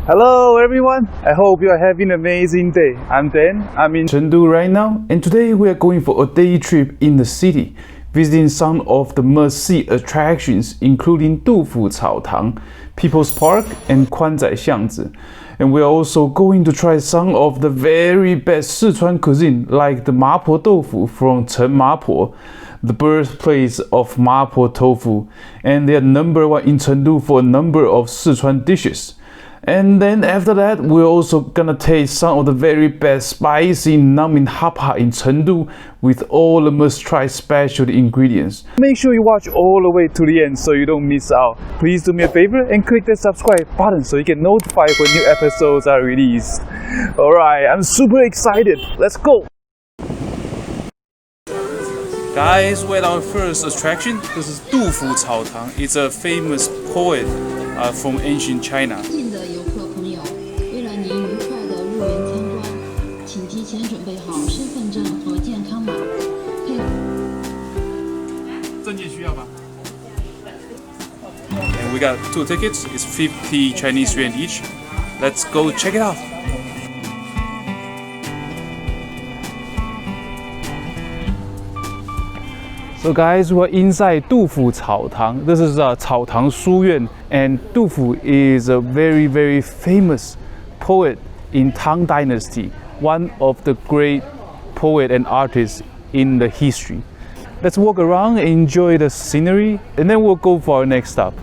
Hello everyone, I hope you are having an amazing day. I'm Dan, I'm in Chengdu right now, and today we are going for a day trip in the city, visiting some of the must-see attractions including Dufu Caotang, People's Park, and Kuanzai Xiangzi. And we are also going to try some of the very best Sichuan cuisine like the MAPO Tofu from Chengdu, the birthplace of MAPO Tofu, and they are #1 in Chengdu for a number of Sichuan dishes. And then after that, we're also gonna taste some of the very best spicy numbing hapa in Chengdu with all the must-try specialty ingredients. Make sure you watch all the way to the end so you don't miss out. Please do me a favor and click the subscribe button so you get notified when new episodes are released. Alright, I'm super excited. Let's go! Guys, we're at our first attraction. This is Dufu Caotang. It's a famous poet from ancient China. 近的游客朋友，为了您愉快的入园参观，请提前准备好身份证和健康码。证件需要吧？ And we got 2 tickets. It's 50 Chinese yuan each. Let's go check it out. So guys, we're inside Dufu Caotang. This is Caotang Shu Yuan, and Dufu is a very famous poet in Tang Dynasty, one of the great poet and artists in the history. Let's walk around, enjoy the scenery, and then we'll go for our next stop.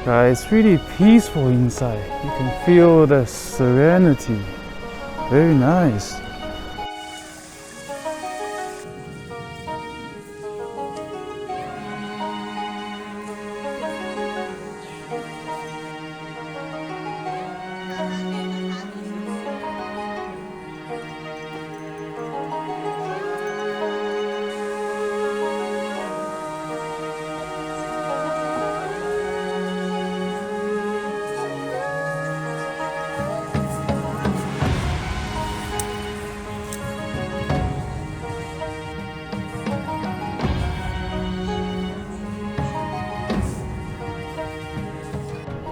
Guys, it's really peaceful inside. You can feel the serenity. Very nice.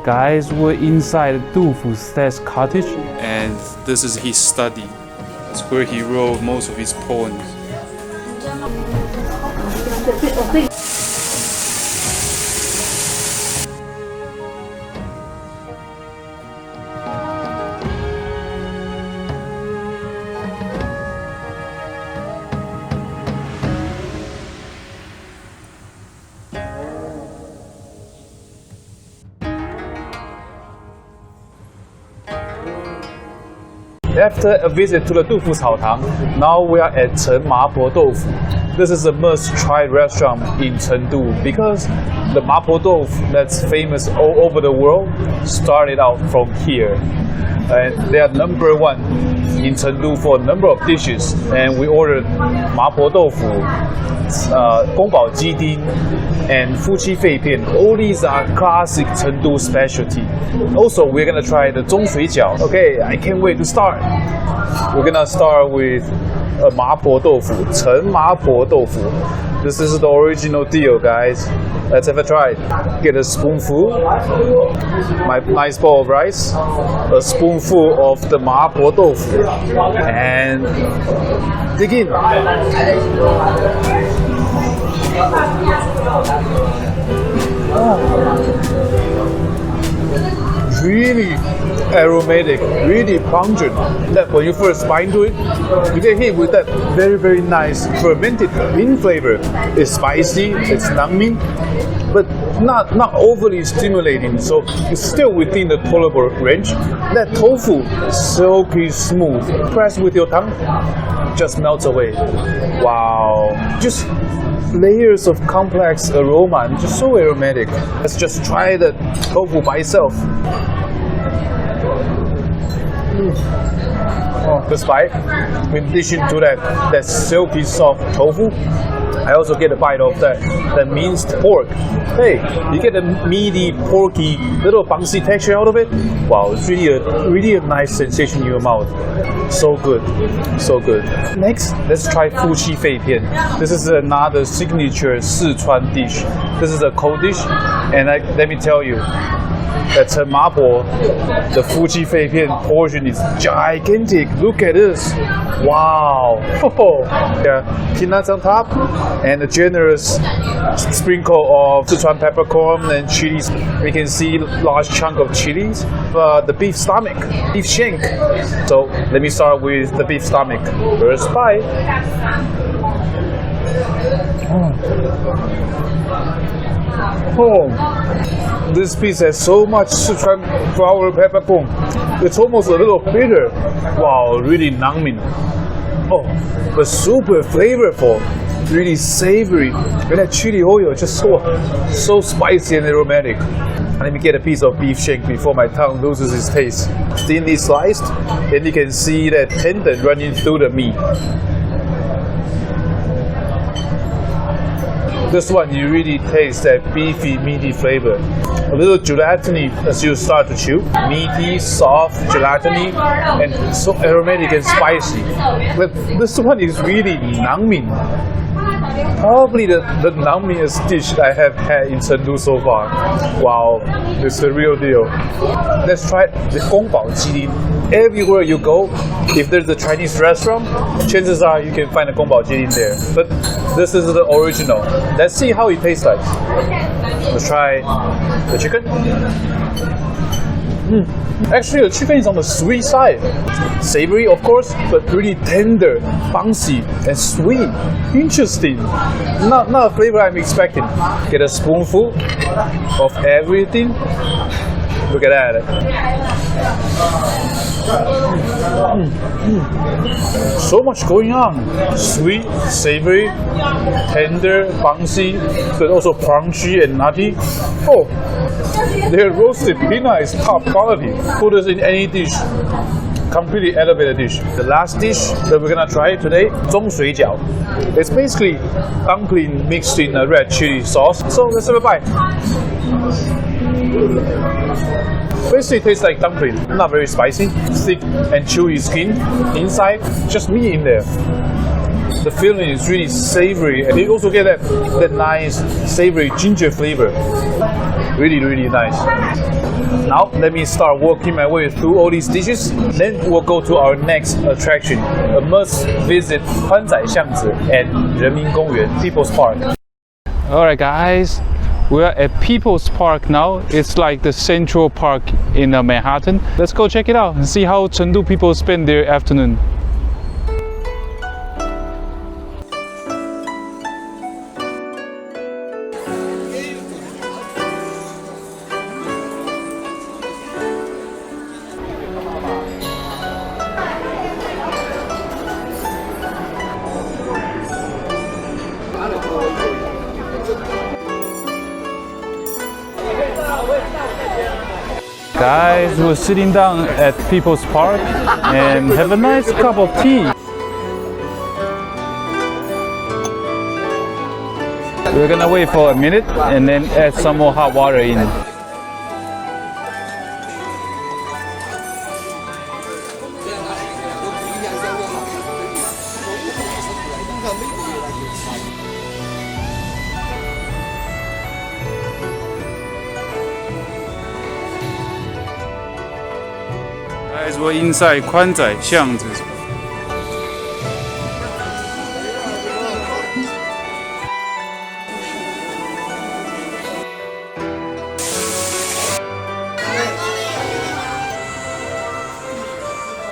Guys, we're inside Dufu's thatched cottage, and this is his study. It's where he wrote most of his poems. After a visit to the Dufu Caotang, now we are at MAPO Tofu. This is a must-try restaurant in Chengdu because the MAPO Tofu that's famous all over the world started out from here. And they are #1 in Chengdu for a number of dishes. And we ordered MAPO Tofu, 宫保鸡丁, and fuqi fei pian. All these are classic Chengdu specialty. Also, we're gonna try the zhong shui jiao. Okay, I can't wait to start. We're gonna start with a MAPO tofu, MAPO tofu. This is the original deal, guys. Let's have a try. Get a spoonful, my nice bowl of rice, a spoonful of the MAPO tofu, and dig in. Really aromatic, really pungent. That when you first bite into it, you get hit with that very nice fermented bean flavor. It's spicy, it's numbing, but not overly stimulating. So it's still within the tolerable range. That tofu is silky smooth. Press with your tongue, just melts away. Wow, just layers of complex aroma and just so aromatic. Let's just try the tofu by itself. Oh, the spice, in addition to that silky soft tofu, I also get a bite of that minced pork. Hey, you get a meaty, porky, little bouncy texture out of it. Wow, it's really a nice sensation in your mouth. So good, so good. Next, let's try fuqi fei pian. This is another signature Sichuan dish. This is a cold dish, and let me tell you, That's a MAPO. The Fuji Feipian portion is gigantic. Look at this. Wow. Yeah, peanuts on top and a generous sprinkle of Sichuan peppercorn and chilies. We can see large chunk of chilies. The beef stomach, beef shank. So let me start with the beef stomach. First bite. Oh, this piece has so much Sichuan flower peppercorn. It's almost a little bitter. Wow, really nangmin. Oh, but super flavorful, really savory. And that chili oil just so spicy and aromatic. Let me get a piece of beef shank before my tongue loses its taste. Thinly sliced, and you can see that tendon running through the meat. This one, you really taste that beefy, meaty flavor. A little gelatiny as you start to chew. Meaty, soft, gelatiny, and so aromatic and spicy. But this one is really nangmin. Probably the nangmiest dish I have had in Chengdu so far. Wow, it's the real deal. Let's try the gongbao jilin. Everywhere you go, if there's a Chinese restaurant, chances are you can find a gongbao jilin there. But this is the original. Let's see how it tastes like. Let's try the chicken. Actually, the chicken is on the sweet side. Savory, of course, but really tender, bouncy, and sweet. Interesting. Not a flavor I'm expecting. Get a spoonful of everything. Look at that. So much going on. Sweet, savory, tender, bouncy, but also crunchy and nutty. Oh, their roasted peanut is top quality. Put this in any dish. Completely elevated dish. The last dish that we're gonna try today, 中水饺. It's basically dumpling mixed in a red chili sauce. So let's have a bite. Basically tastes like dumpling, not very spicy, thick and chewy skin. Inside, just meat in there. The filling is really savory, and you also get that nice savory ginger flavor. Really, really nice. Now let me start working my way through all these dishes. Then we'll go to our next attraction, a must-visit 宽窄巷子 and 人民公园 People's Park. Alright guys, we are at People's Park now. It's like the Central Park in Manhattan. Let's go check it out and see how Chengdu people spend their afternoon. Guys, we're sitting down at People's Park and have a nice cup of tea. We're gonna wait for a minute and then add some more hot water in. Guys, we're inside 宽窄巷子.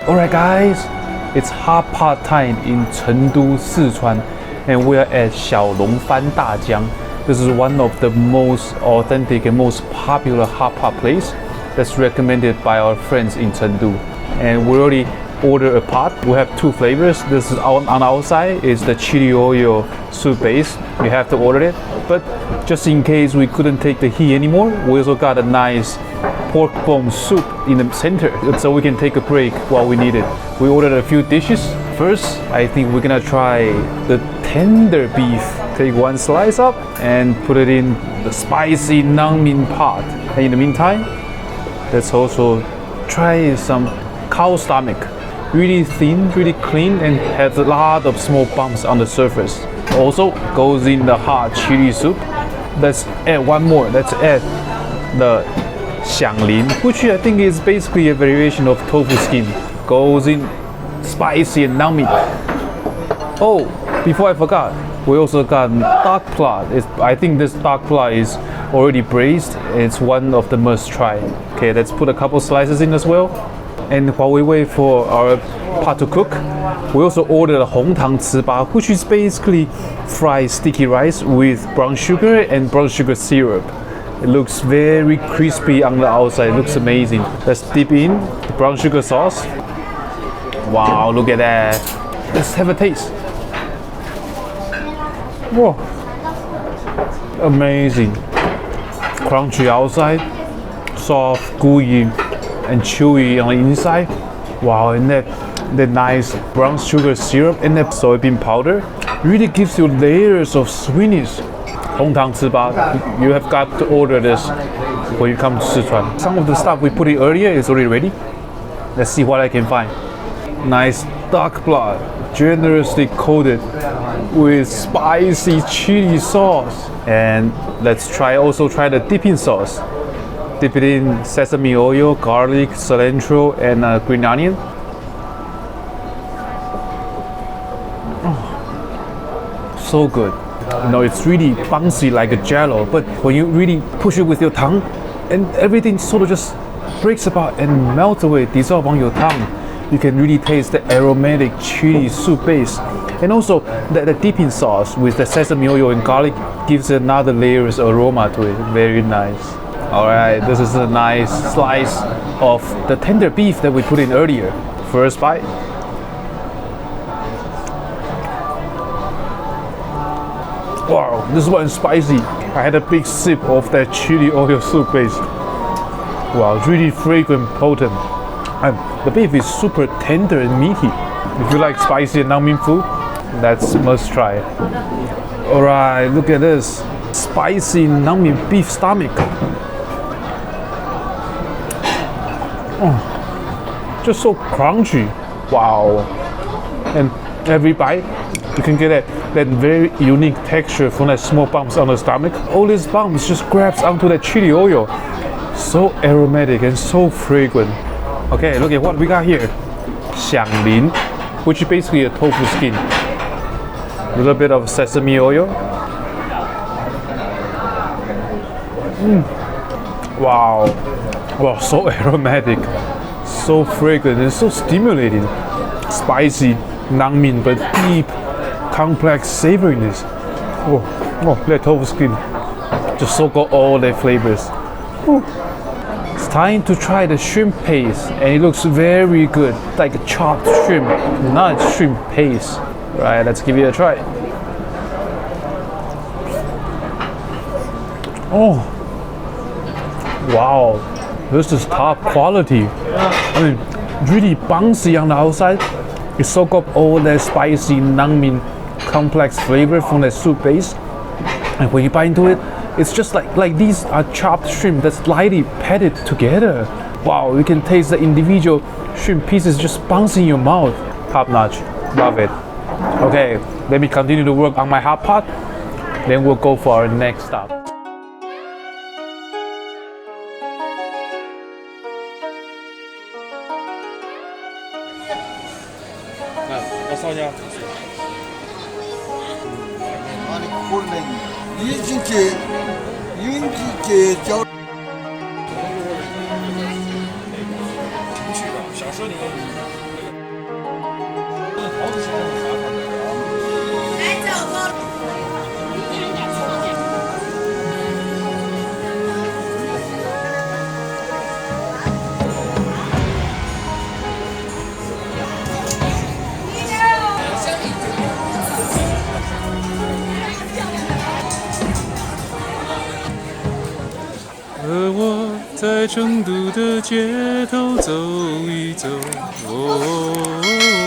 Alright guys, it's hot pot time in Chengdu, Sichuan, and we are at 小笼番大江. This is one of the most authentic and most popular hot pot place that's recommended by our friends in Chengdu. And we already ordered a pot. We have two flavors. This is on our side is the chili oil soup base. You have to order it. But just in case we couldn't take the heat anymore, we also got a nice pork bone soup in the center, so we can take a break while we need it. We ordered a few dishes. First, I think we're gonna try the tender beef. Take one slice up and put it in the spicy nangmin pot. And in the meantime, let's also try some cow stomach. Really thin, really clean, and has a lot of small bumps on the surface. Also goes in the hot chili soup. Let's add one more. Let's add the xianglin, which I think is basically a variation of tofu skin. Goes in spicy and nummy. Oh, before I forgot, we also got duck plot. I think this duck plot is already braised. It's one of the must try. Okay, let's put a couple slices in as well. And while we wait for our pot to cook, we also ordered a Hongtang Ciba, which is basically fried sticky rice with brown sugar and brown sugar syrup. It looks very crispy on the outside. It looks amazing. Let's dip in the brown sugar sauce. Wow, look at that. Let's have a taste. Whoa. Amazing. Crunchy outside, soft, gooey, and chewy on the inside. Wow, and that nice brown sugar syrup and that soybean powder really gives you layers of sweetness. Hongtang Ciba, you have got to order this when you come to Sichuan. Some of the stuff we put in earlier is already ready. Let's see what I can find. Nice duck blood, generously coated with spicy chili sauce. And let's also try the dipping sauce. Dip it in sesame oil, garlic, cilantro, and green onion. Oh, so good. You know, it's really bouncy like a jello, but when you really push it with your tongue, and everything sort of just breaks apart and melts away, dissolve on your tongue. You can really taste the aromatic chili soup base. And also the dipping sauce with the sesame oil and garlic gives another layers of aroma to it. Very nice. Alright, this is a nice slice of the tender beef that we put in earlier. First bite. Wow, this one is spicy. I had a big sip of that chili oil soup base. Wow, really fragrant, potent. And the beef is super tender and meaty. If you like spicy and numbing food, that's must try. Alright, look at this. Spicy numbing beef stomach. Oh, just so crunchy. Wow. And every bite, you can get that very unique texture from that small bumps on the stomach. All these bumps just grabs onto that chili oil. So aromatic and so fragrant. Okay, look at what we got here. Xianglin, which is basically a tofu skin. A little bit of sesame oil. Wow. Wow, so aromatic, so fragrant, and so stimulating. Spicy, nangmin, but deep, complex savoriness. Oh, that tofu skin just soak up all the flavors. Ooh. It's time to try the shrimp paste, and it looks very good, like a chopped shrimp, not shrimp paste. Right, let's give it a try. Oh, wow, this is top quality. I mean, really bouncy on the outside. It soak up all that spicy nangmin complex flavor from the soup base, and when you bite into it, it's just like these are chopped shrimp that's lightly patted together. Wow, you can taste the individual shrimp pieces just bouncing in your mouth. Top notch, love it. Okay, let me continue to work on my hot pot, then we'll go for our next stop.和我在成都的街头走一走，哦。